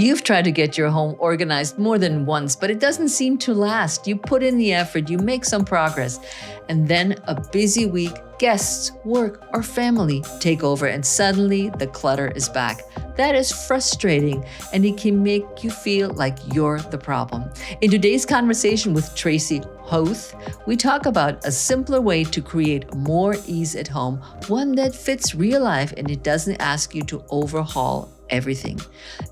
You've tried to get your home organized more than once, but it doesn't seem to last. You put in the effort, you make some progress, and then a busy week, guests, work, or family take over, and suddenly the clutter is back. That is frustrating, and it can make you feel like you're the problem. In today's conversation with Tracy Hoth, we talk about a simpler way to create more ease at home, one that fits real life and it doesn't ask you to overhaul everything.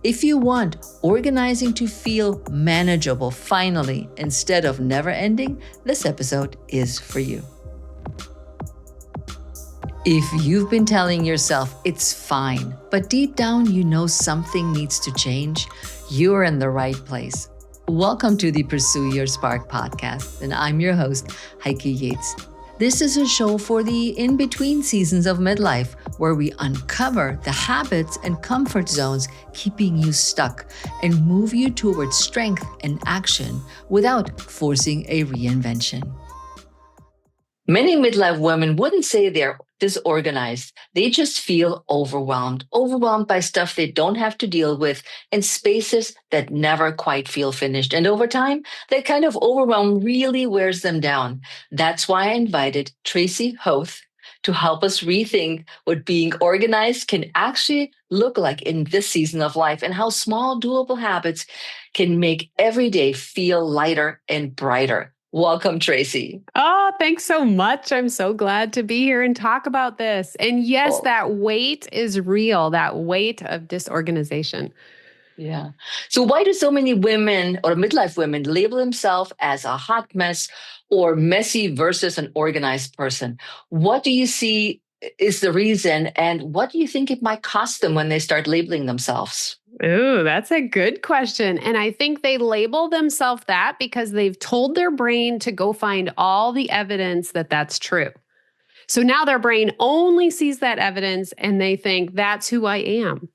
If you want organizing to feel manageable finally instead of never ending, this episode is for you. If you've been telling yourself it's fine, but deep down you know something needs to change, you're in the right place. Welcome to the Pursue Your Spark podcast, and I'm your host, Heike Yates. This is a show for the in-between seasons of midlife, where we uncover the habits and comfort zones keeping you stuck and move you towards strength and action without forcing a reinvention. Many midlife women wouldn't say they're disorganized. They just feel overwhelmed by stuff they don't have to deal with and spaces that never quite feel finished. And over time, that kind of overwhelm really wears them down. That's why I invited Tracy Hoth to help us rethink what being organized can actually look like in this season of life and how small, doable habits can make every day feel lighter and brighter. Welcome, Tracy. Oh, thanks so much. I'm so glad to be here and talk about this. And yes, that weight is real, that weight of disorganization. Yeah. So why do so many women or midlife women label themselves as a hot mess or messy versus an organized person? What do you see is the reason, and what do you think it might cost them when they start labeling themselves? Ooh, that's a good question. And I think they label themselves that because they've told their brain to go find all the evidence that that's true. So now their brain only sees that evidence and they think that's who I am.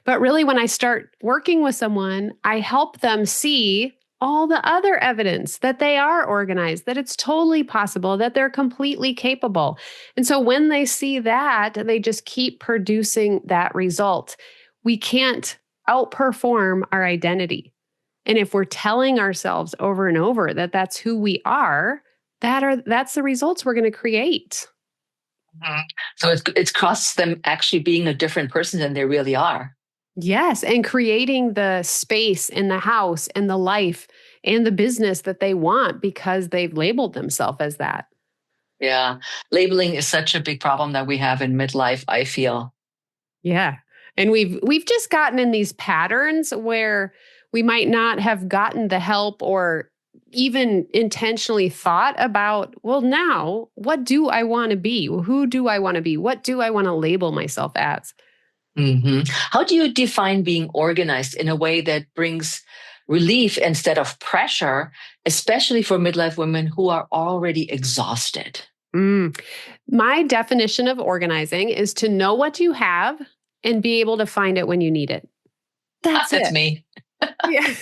But really, when I start working with someone, I help them see all the other evidence that they are organized, that it's totally possible, that they're completely capable. And so when they see that, they just keep producing that result. We can't outperform our identity. And if we're telling ourselves over and over that that's who we are, that's the results we're going to create. Mm-hmm. So it costs them actually being a different person than they really are. Yes, and creating the space in the house and the life and the business that they want because they've labeled themselves as that. Yeah, labeling is such a big problem that we have in midlife, I feel. Yeah. And we've just gotten in these patterns where we might not have gotten the help or even intentionally thought about, well, now, what do I want to be? Who do I want to be? What do I want to label myself as? Mm-hmm. How do you define being organized in a way that brings relief instead of pressure, especially for midlife women who are already exhausted? My definition of organizing is to know what you have and be able to find it when you need it. That's me. Yeah.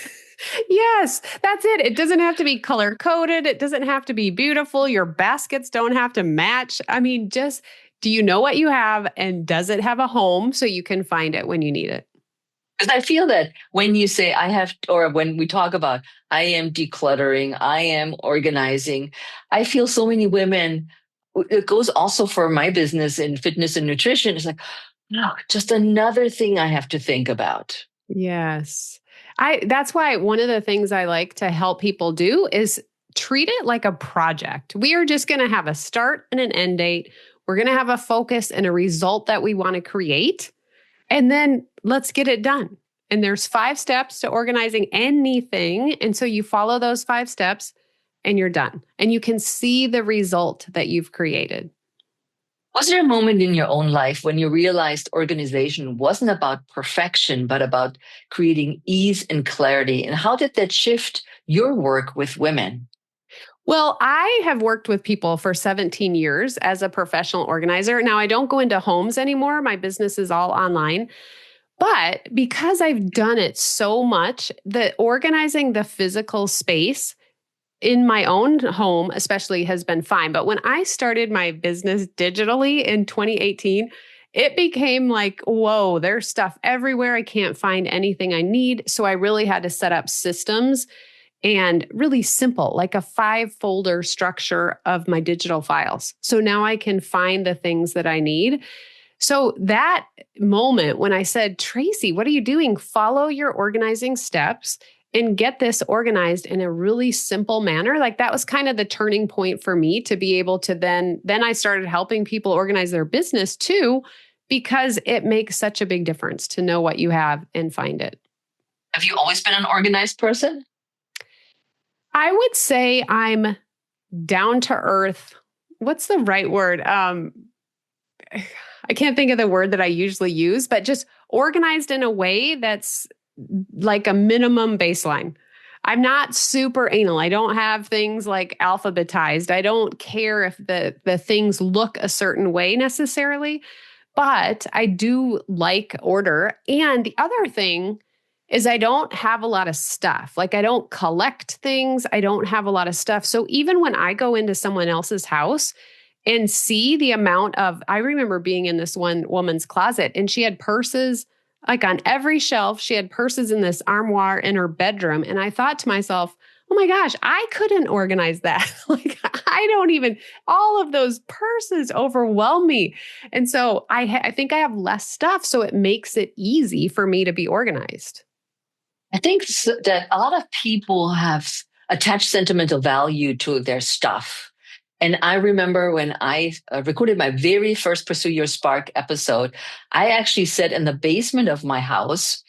Yes, that's it. It doesn't have to be color coded. It doesn't have to be beautiful. Your baskets don't have to match. I mean, just do you know what you have and does it have a home so you can find it when you need it? Because I feel that when you say I have, or when we talk about I am decluttering, I am organizing, I feel so many women, it goes also for my business in fitness and nutrition. It's like, no, just another thing I have to think about. Yes. That's why one of the things I like to help people do is treat it like a project. We are just going to have a start and an end date. We're going to have a focus and a result that we want to create. And then let's get it done. And there's 5 steps to organizing anything. And so you follow those 5 steps and you're done. And you can see the result that you've created. Was there a moment in your own life when you realized organization wasn't about perfection, but about creating ease and clarity? And how did that shift your work with women? Well, I have worked with people for 17 years as a professional organizer. Now, I don't go into homes anymore. My business is all online. But because I've done it so much, the organizing the physical space in my own home especially has been fine. But when I started my business digitally in 2018, it became like, whoa, there's stuff everywhere. I can't find anything I need. So I really had to set up systems and really simple, like a 5-folder structure of my digital files. So now I can find the things that I need. So that moment when I said, Tracy, what are you doing? Follow your organizing steps and get this organized in a really simple manner. Like that was kind of the turning point for me to be able to then I started helping people organize their business too, because it makes such a big difference to know what you have and find it. Have you always been an organized person? I would say I'm down to earth. What's the right word? I can't think of the word that I usually use, but just organized in a way that's like a minimum baseline. I'm not super anal. I don't have things like alphabetized. I don't care if the things look a certain way necessarily, but I do like order. And the other thing is I don't have a lot of stuff. Like I don't collect things. I don't have a lot of stuff. So even when I go into someone else's house and see the amount of, I remember being in this one woman's closet and she had purses like on every shelf. She had purses in this armoire in her bedroom. And I thought to myself, oh my gosh, I couldn't organize that. Like I don't even, all of those purses overwhelm me. And so I think I have less stuff. So it makes it easy for me to be organized. I think that a lot of people have attached sentimental value to their stuff. And I remember when I recorded my very first Pursue Your Spark episode, I actually sat in the basement of my house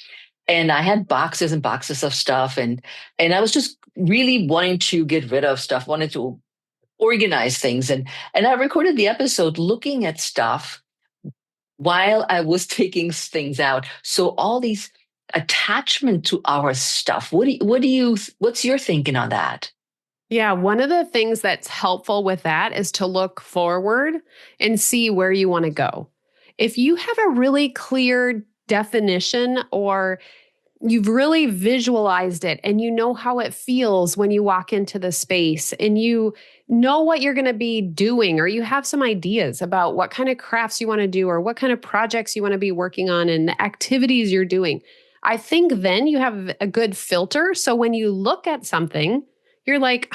and I had boxes and boxes of stuff. And I was just really wanting to get rid of stuff, wanted to organize things. And I recorded the episode looking at stuff while I was taking things out. So all these attachment to our stuff. What's your thinking on that? Yeah, one of the things that's helpful with that is to look forward and see where you want to go. If you have a really clear definition or you've really visualized it and you know how it feels when you walk into the space and you know what you're going to be doing, or you have some ideas about what kind of crafts you want to do or what kind of projects you want to be working on and the activities you're doing, I think then you have a good filter. So when you look at something, you're like,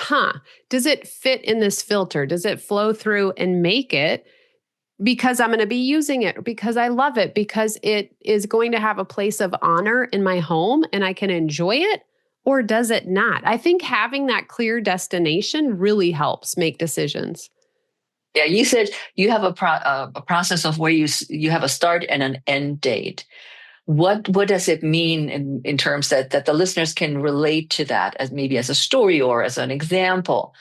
does it fit in this filter? Does it flow through and make it because I'm going to be using it, because I love it, because it is going to have a place of honor in my home and I can enjoy it? Or does it not? I think having that clear destination really helps make decisions. Yeah, you said you have a process of where you have a start and an end date. What does it mean in terms that the listeners can relate to that as maybe as a story or as an example?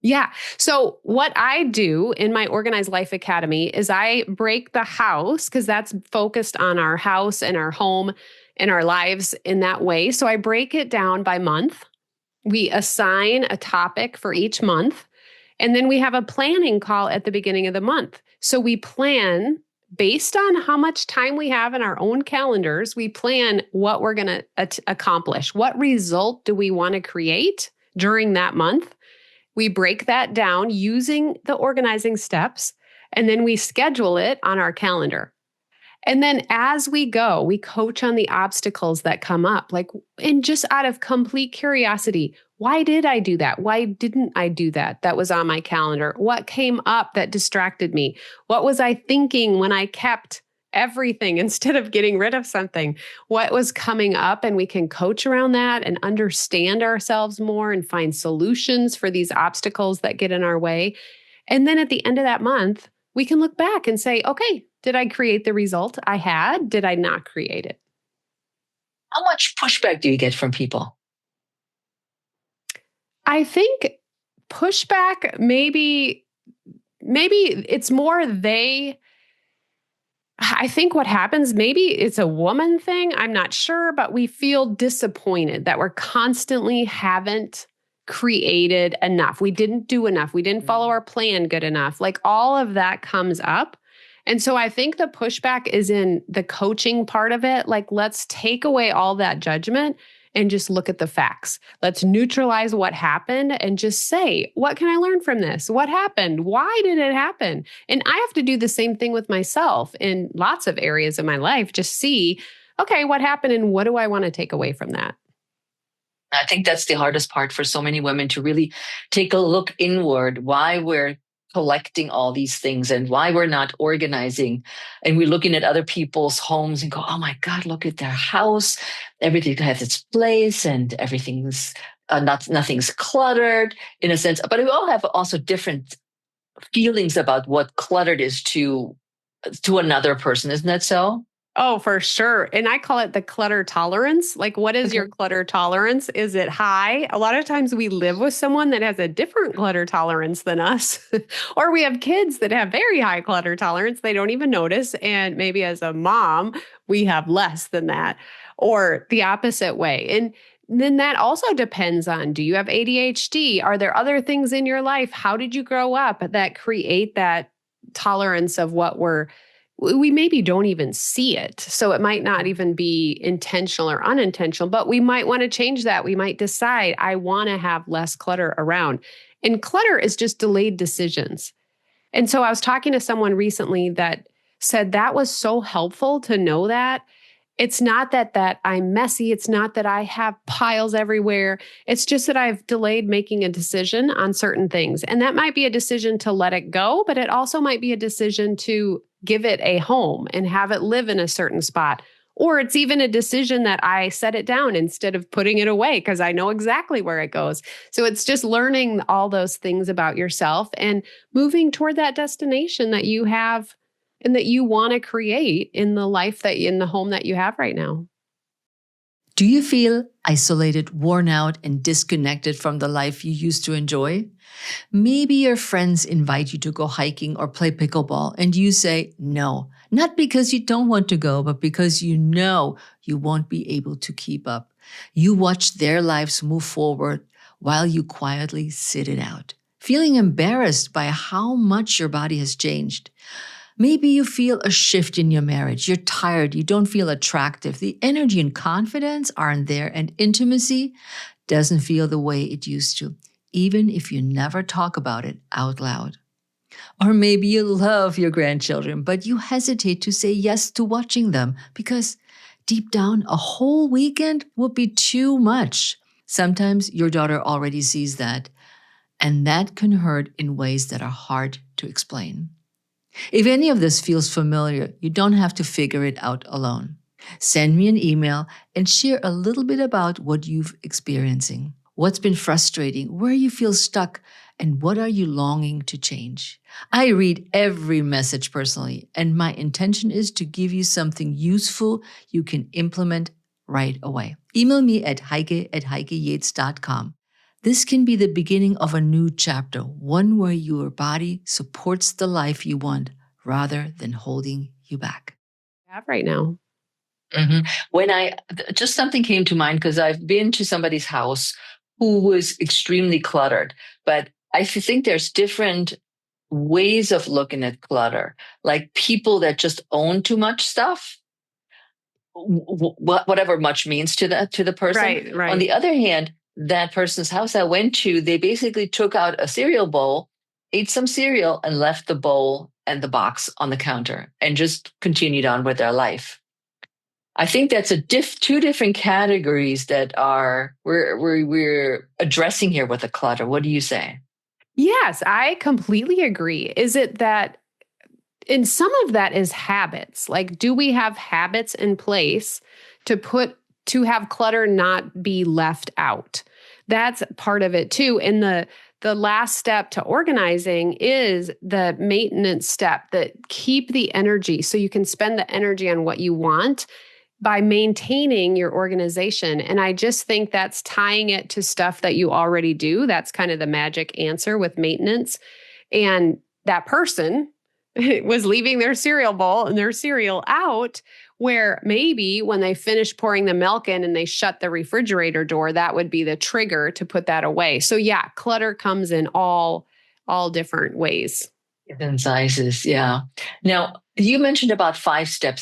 Yeah. So what I do in my Organized Life Academy is I break the house because that's focused on our house and our home and our lives in that way. So I break it down by month. We assign a topic for each month. And then we have a planning call at the beginning of the month. So we plan based on how much time we have in our own calendars. We plan what we're going to accomplish. What result do we want to create during that month? We break that down using the organizing steps, and then we schedule it on our calendar. And then as we go, we coach on the obstacles that come up, like, and just out of complete curiosity, why did I do that? Why didn't I do that? That was on my calendar. What came up that distracted me? What was I thinking when I kept everything instead of getting rid of something? What was coming up? And we can coach around that and understand ourselves more and find solutions for these obstacles that get in our way. And then at the end of that month, we can look back and say, okay, did I create the result I had? Did I not create it? How much pushback do you get from people? I think pushback, maybe it's more I think what happens, maybe it's a woman thing. I'm not sure, but we feel disappointed that we're constantly haven't created enough. We didn't do enough. We didn't follow our plan good enough. Like all of that comes up. And so I think the pushback is in the coaching part of it. Like, let's take away all that judgment and just look at the facts. Let's neutralize what happened and just say, what can I learn from this? What happened? Why did it happen? And I have to do the same thing with myself in lots of areas of my life. Just see, okay, what happened and what do I want to take away from that? I think that's the hardest part for so many women, to really take a look inward, why we're collecting all these things and why we're not organizing. And we're looking at other people's homes and go, oh my God, look at their house. Everything has its place and everything's nothing's cluttered in a sense. But we all have also different feelings about what cluttered is to another person. Isn't that so? Oh, for sure. And I call it the clutter tolerance. Like, what is your Okay. clutter tolerance? Is it high? A lot of times we live with someone that has a different clutter tolerance than us, or we have kids that have very high clutter tolerance. They don't even notice. And maybe as a mom, we have less than that, or the opposite way. And then that also depends on, do you have ADHD? Are there other things in your life? How did you grow up that create that tolerance of what we maybe don't even see it. So it might not even be intentional or unintentional, but we might want to change that. We might decide, I want to have less clutter around. And clutter is just delayed decisions. And so I was talking to someone recently that said that was so helpful to know that. It's not that I'm messy. It's not that I have piles everywhere. It's just that I've delayed making a decision on certain things. And that might be a decision to let it go, but it also might be a decision to give it a home and have it live in a certain spot. Or it's even a decision that I set it down instead of putting it away because I know exactly where it goes. So it's just learning all those things about yourself and moving toward that destination that you have and that you want to create in the life in the home that you have right now. Do you feel isolated, worn out, and disconnected from the life you used to enjoy? Maybe your friends invite you to go hiking or play pickleball, and you say no, not because you don't want to go, but because you know you won't be able to keep up. You watch their lives move forward while you quietly sit it out, feeling embarrassed by how much your body has changed. Maybe you feel a shift in your marriage. You're tired. You don't feel attractive. The energy and confidence aren't there, and intimacy doesn't feel the way it used to, even if you never talk about it out loud. Or maybe you love your grandchildren, but you hesitate to say yes to watching them because deep down, a whole weekend would be too much. Sometimes your daughter already sees that, and that can hurt in ways that are hard to explain. If any of this feels familiar, you don't have to figure it out alone. Send me an email and share a little bit about what you've experiencing. What's been frustrating, where you feel stuck, and what are you longing to change? I read every message personally, and my intention is to give you something useful you can implement right away. Email me at heike@heikeyates.com. This can be the beginning of a new chapter, one where your body supports the life you want rather than holding you back. Have right now. hmm Just something came to mind because I've been to somebody's house who was extremely cluttered, but I think there's different ways of looking at clutter, like people that just own too much stuff, whatever much means to the person. Right, On the right. other hand, that person's house I went to, they basically took out a cereal bowl, ate some cereal, and left the bowl and the box on the counter and just continued on with their life. I think that's two different categories that we're addressing here with the clutter. What do you say? Yes, I completely agree. Is it that, and some of that is habits. Like, do we have habits in place to have clutter not be left out? That's part of it too. And the last step to organizing is the maintenance step, that keep the energy so you can spend the energy on what you want by maintaining your organization. And I just think that's tying it to stuff that you already do. That's kind of the magic answer with maintenance. And that person was leaving their cereal bowl and their cereal out, where maybe when they finish pouring the milk in and they shut the refrigerator door, that would be the trigger to put that away. So yeah, clutter comes in all different ways. Different sizes, yeah. Now, you mentioned about a 5 step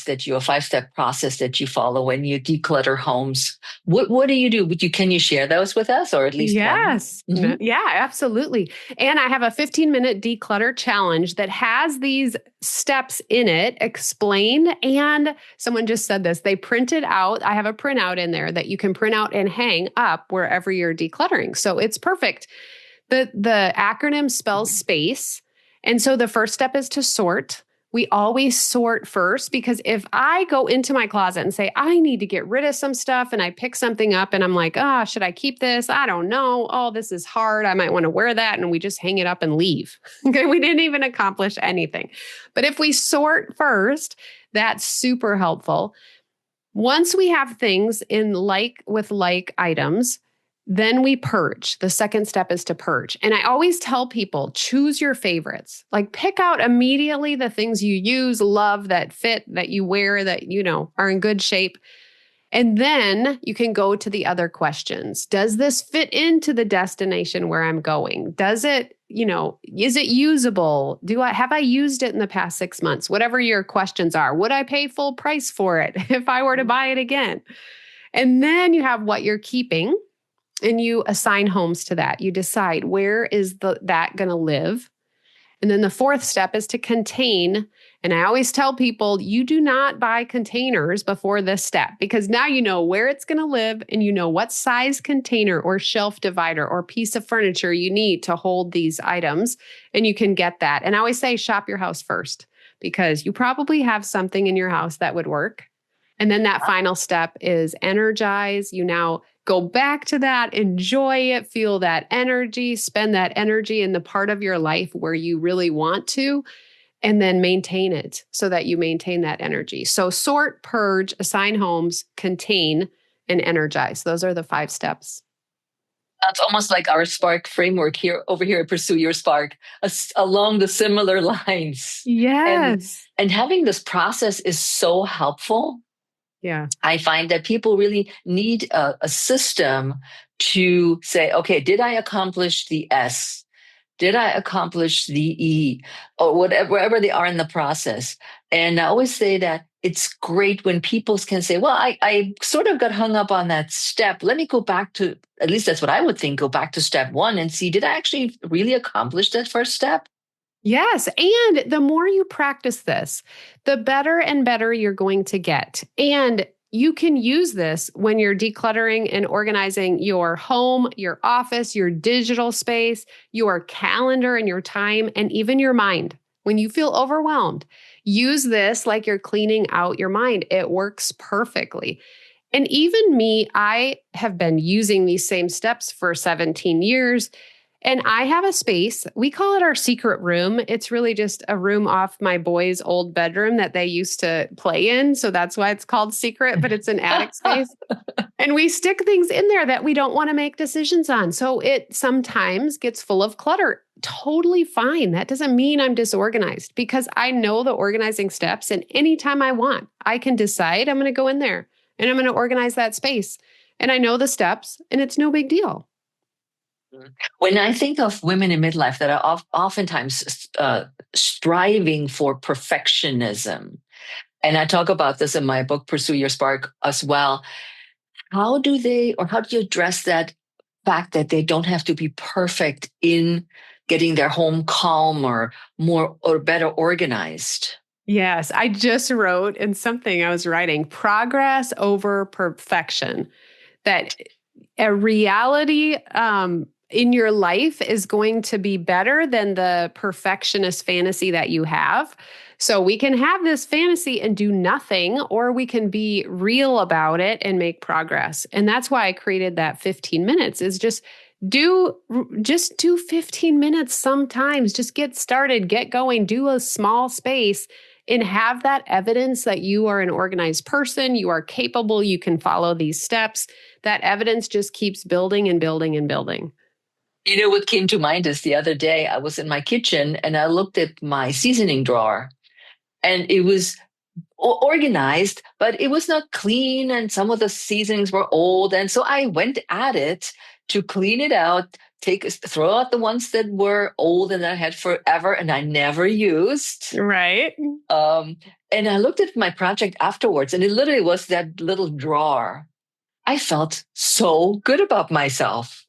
process that you follow when you declutter homes. What do you do? Can you share those with us, or at least one? Yes. Hmm. Yeah, absolutely. And I have a 15-minute declutter challenge that has these steps in it explained. And someone just said this, they printed out. I have a printout in there that you can print out and hang up wherever you're decluttering. So it's perfect. The acronym spells space. And so the first step is to sort. We always sort first because if I go into my closet and say, I need to get rid of some stuff, and I pick something up and I'm like, should I keep this? I don't know. Oh, this is hard. I might want to wear that. And we just hang it up and leave. Okay. We didn't even accomplish anything. But if we sort first, that's super helpful. Once we have things in like items, then we purge. The second step is to purge. And I always tell people choose your favorites. Like pick out immediately the things you use, love, that fit, that you wear, that are in good shape. And then you can go to the other questions. Does this fit into the destination where I'm going? Does it, is it usable? Have I used it in the past 6 months? Whatever your questions are. Would I pay full price for it if I were to buy it again? And then you have what you're keeping and you assign homes to that. You decide where is that going to live? And then the fourth step is to contain. And I always tell people, you do not buy containers before this step because now you know where it's going to live and you know what size container or shelf divider or piece of furniture you need to hold these items. And you can get that. And I always say, shop your house first because you probably have something in your house that would work. And then that final step is energize. You now go back to that, enjoy it, feel that energy, spend that energy in the part of your life where you really want to, and then maintain it so that you maintain that energy. So sort, purge, assign homes, contain, and energize. Those are the 5 steps. That's almost like our Spark framework here over here at Pursue Your Spark, along the similar lines. And Yes. and having this process is so helpful. Yeah. I find that people really need a system to say, okay, did I accomplish the S? Did I accomplish the E, or whatever, wherever they are in the process? And I always say that it's great when people can say, well, I sort of got hung up on that step. Let me go back to, at least that's what I would think, go back to step 1 and see, did I actually really accomplish that first step? Yes. And the more you practice this, the better and better you're going to get. And you can use this when you're decluttering and organizing your home, your office, your digital space, your calendar and your time, and even your mind. When you feel overwhelmed, use this like you're cleaning out your mind. It works perfectly. And even me, I have been using these same steps for 17 years. And I have a space. We call it our secret room. It's really just a room off my boys' old bedroom that they used to play in. So that's why it's called secret, but it's an attic space. And we stick things in there that we don't want to make decisions on. So it sometimes gets full of clutter. Totally fine. That doesn't mean I'm disorganized because I know the organizing steps. And anytime I want, I can decide I'm going to go in there and I'm going to organize that space. And I know the steps and it's no big deal. When I think of women in midlife that are oftentimes striving for perfectionism, and I talk about this in my book, Pursue Your Spark, as well, how do you address that fact that they don't have to be perfect in getting their home calm or more or better organized? Yes, I just wrote in something I was writing progress over perfection. That a reality in your life is going to be better than the perfectionist fantasy that you have. So we can have this fantasy and do nothing, or we can be real about it and make progress. And that's why I created that 15 minutes is do 15 minutes sometimes. Just get started, get going, do a small space and have that evidence that you are an organized person, you are capable, you can follow these steps. That evidence just keeps building and building and building. You know what came to mind is the other day I was in my kitchen and I looked at my seasoning drawer and it was organized, but it was not clean and some of the seasonings were old. And so I went at it to clean it out, throw out the ones that were old and I had forever and I never used. Right. Um, and I looked at my project afterwards, and it literally was that little drawer. I felt so good about myself.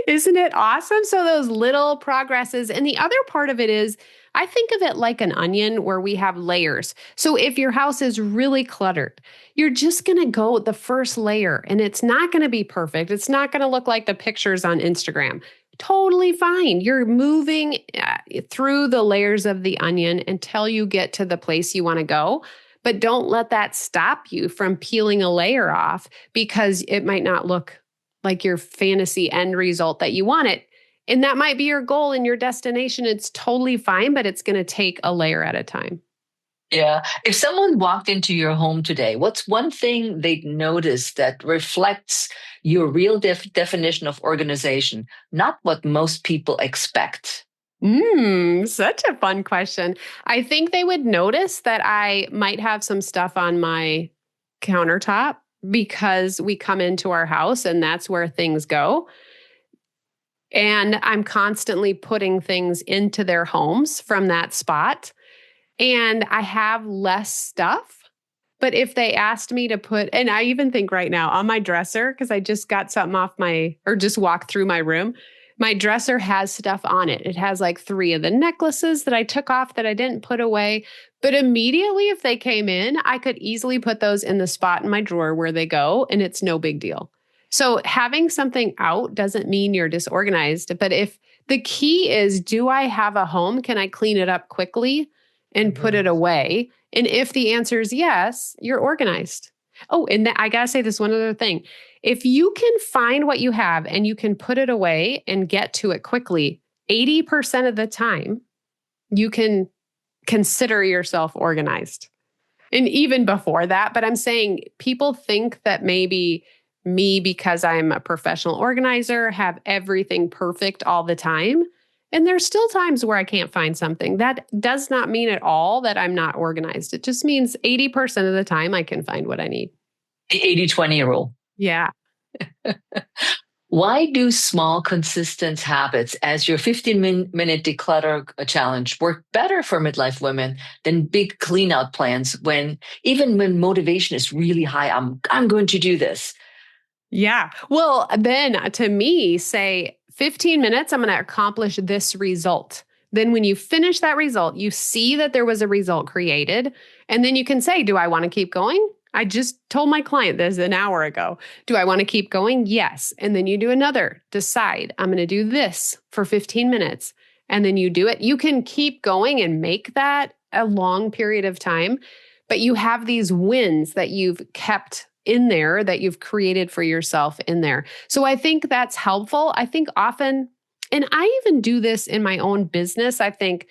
Isn't it awesome? So those little progresses. And the other part of it is, I think of it like an onion where we have layers. So if your house is really cluttered, you're just going to go the first layer and it's not going to be perfect. It's not going to look like the pictures on Instagram. Totally fine. You're moving through the layers of the onion until you get to the place you want to go. But don't let that stop you from peeling a layer off because it might not look like your fantasy end result that you want it. And that might be your goal and your destination. It's totally fine, but it's going to take a layer at a time. Yeah. If someone walked into your home today, what's one thing they'd notice that reflects your real definition of organization, not what most people expect? Such a fun question. I think they would notice that I might have some stuff on my countertop because we come into our house and that's where things go. And I'm constantly putting things into their homes from that spot. And I have less stuff. But if they asked me to put, and I even think right now on my dresser, because I just got something or just walked through my room, my dresser has stuff on it. It has like 3 of the necklaces that I took off that I didn't put away. But immediately, if they came in, I could easily put those in the spot in my drawer where they go, and it's no big deal. So having something out doesn't mean you're disorganized. But if the key is, do I have a home? Can I clean it up quickly and put it away? And if the answer is yes, you're organized. Oh, and I got to say this one other thing. If you can find what you have and you can put it away and get to it quickly, 80% of the time, you can consider yourself organized. And even before that, but I'm saying people think that maybe me, because I'm a professional organizer, have everything perfect all the time. And there's still times where I can't find something. That does not mean at all that I'm not organized. It just means 80% of the time I can find what I need. The 80-20 rule. Yeah. Why do small, consistent habits as your 15-minute declutter challenge work better for midlife women than big clean out plans even when motivation is really high? I'm going to do this. Yeah. Well, then to me, say 15 minutes, I'm going to accomplish this result. Then when you finish that result, you see that there was a result created. And then you can say, do I want to keep going? I just told my client this an hour ago. Do I want to keep going? Yes. And then you do another. Decide, I'm going to do this for 15 minutes. And then you do it. You can keep going and make that a long period of time. But you have these wins that you've kept in there, that you've created for yourself in there. So I think that's helpful. I think often, and I even do this in my own business, I think,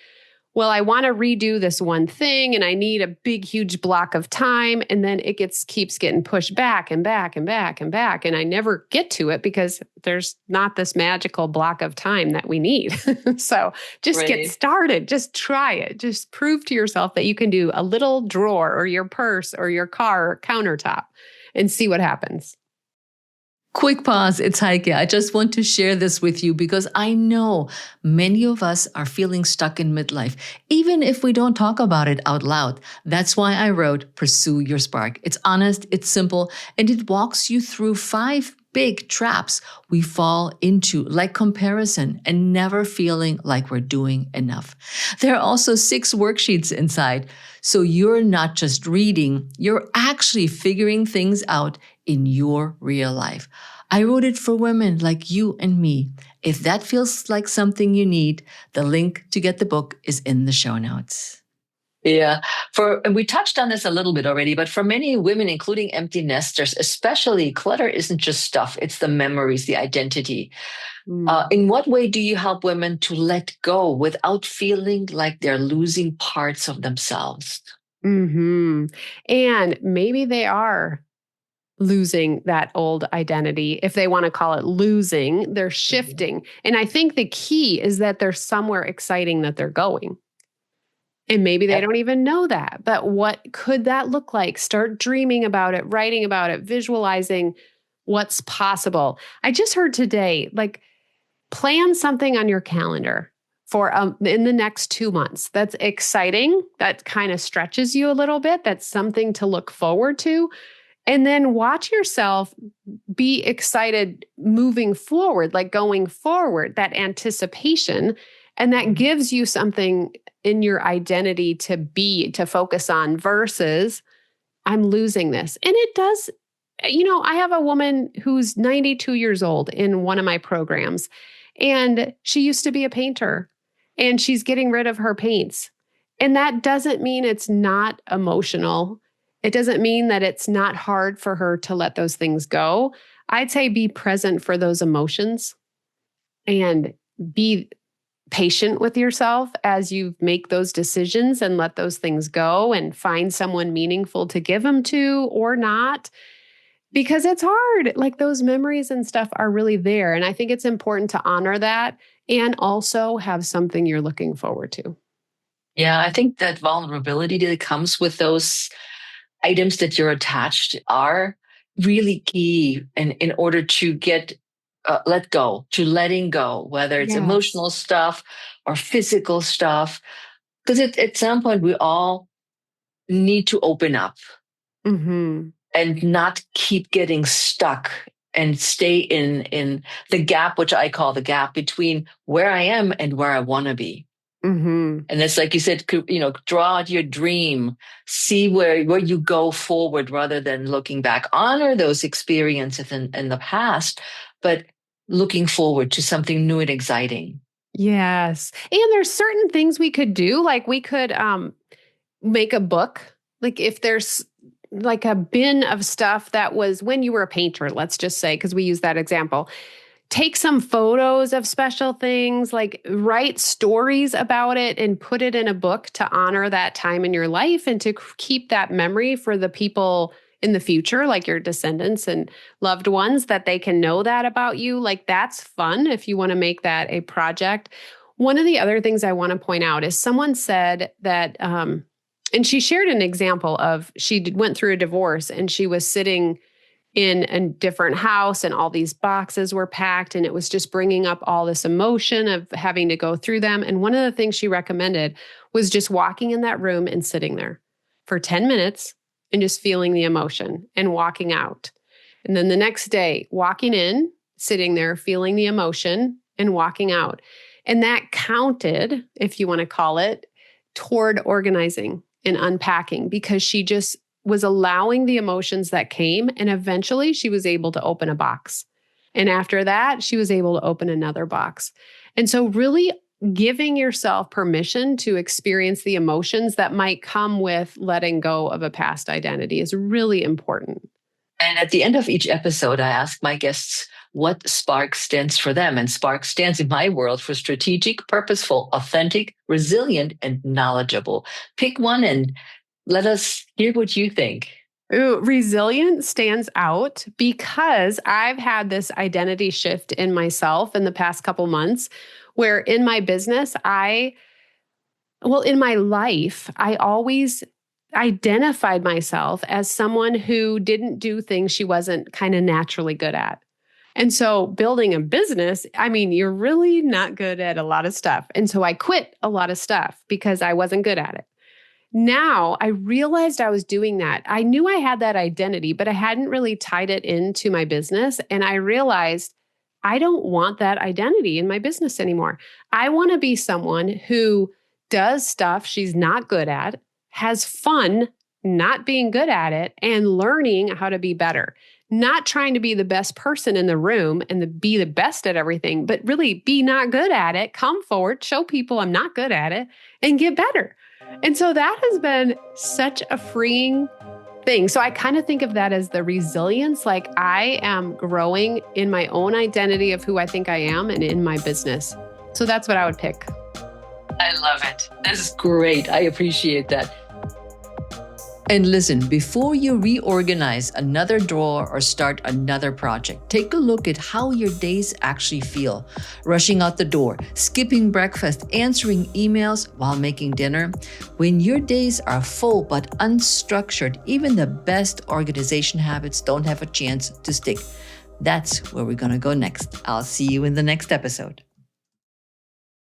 well, I want to redo this one thing and I need a big, huge block of time. And then it keeps getting pushed back and back and back and back. And I never get to it because there's not this magical block of time that we need. So just get started. Just try it. Just prove to yourself that you can do a little drawer or your purse or your car or countertop and see what happens. Quick pause. It's Heike. I just want to share this with you because I know many of us are feeling stuck in midlife, even if we don't talk about it out loud. That's why I wrote Pursue Your Spark. It's honest, it's simple, and it walks you through 5 big traps we fall into, like comparison and never feeling like we're doing enough. There are also 6 worksheets inside, so you're not just reading, you're actually figuring things out in your real life. I wrote it for women like you and me. If that feels like something you need, the link to get the book is in the show notes. Yeah, and we touched on this a little bit already, but for many women, including empty nesters, especially, clutter isn't just stuff, it's the memories, the identity. In what way do you help women to let go without feeling like they're losing parts of themselves? And maybe they are losing that old identity. If they want to call it losing, they're shifting. And I think the key is that there's somewhere exciting that they're going. And maybe they don't even know that. But what could that look like? Start dreaming about it, writing about it, visualizing what's possible. I just heard today, like, plan something on your calendar for in the next 2 months. That's exciting. That kind of stretches you a little bit. That's something to look forward to. And then watch yourself be excited moving forward, like going forward, that anticipation. And that gives you something in your identity to focus on versus I'm losing this. And it does, I have a woman who's 92 years old in one of my programs, and she used to be a painter and she's getting rid of her paints. And that doesn't mean it's not emotional. It doesn't mean that it's not hard for her to let those things go. I'd say be present for those emotions and be patient with yourself as you make those decisions and let those things go and find someone meaningful to give them to or not. Because it's hard. Like those memories and stuff are really there. And I think it's important to honor that and also have something you're looking forward to. Yeah, I think that vulnerability that comes with those items that you're attached are really key in order to get let go, to letting go, whether it's emotional stuff or physical stuff. Because at some point, we all need to open up and not keep getting stuck and stay in the gap, which I call the gap between where I am and where I want to be. And it's like you said, draw out your dream, see where you go forward rather than looking back. Honor those experiences in the past, but looking forward to something new and exciting. Yes. And there's certain things we could do. Like we could make a book. Like if there's like a bin of stuff that was when you were a painter, let's just say, because we use that example. Take some photos of special things, like write stories about it and put it in a book to honor that time in your life and to keep that memory for the people in the future, like your descendants and loved ones, that they can know that about you. Like that's fun if you want to make that a project. One of the other things I want to point out is someone said that, and she shared an example of she went through a divorce and she was sitting in a different house and all these boxes were packed and it was just bringing up all this emotion of having to go through them. And one of the things she recommended was just walking in that room and sitting there for 10 minutes and just feeling the emotion and walking out. And then the next day, walking in, sitting there, feeling the emotion and walking out. And that counted, if you want to call it, toward organizing and unpacking because she just was allowing the emotions that came. And eventually she was able to open a box. And after that, she was able to open another box. And so really giving yourself permission to experience the emotions that might come with letting go of a past identity is really important. And at the end of each episode, I ask my guests what SPARK stands for them. And SPARK stands in my world for strategic, purposeful, authentic, resilient, and knowledgeable. Pick one and let us hear what you think. Ooh, resilient stands out because I've had this identity shift in myself in the past couple months where in my business, in my life, I always identified myself as someone who didn't do things she wasn't kind of naturally good at. And so building a business, you're really not good at a lot of stuff. And so I quit a lot of stuff because I wasn't good at it. Now I realized I was doing that. I knew I had that identity, but I hadn't really tied it into my business. And I realized I don't want that identity in my business anymore. I want to be someone who does stuff she's not good at, has fun not being good at it, and learning how to be better. Not trying to be the best person in the room and be the best at everything, but really be not good at it, come forward, show people I'm not good at it, and get better. And so that has been such a freeing thing. So I kind of think of that as the resilience. Like I am growing in my own identity of who I think I am and in my business. So that's what I would pick. I love it. This is great. I appreciate that. And listen, before you reorganize another drawer or start another project, take a look at how your days actually feel. Rushing out the door, skipping breakfast, answering emails while making dinner. When your days are full but unstructured, even the best organization habits don't have a chance to stick. That's where we're going to go next. I'll see you in the next episode.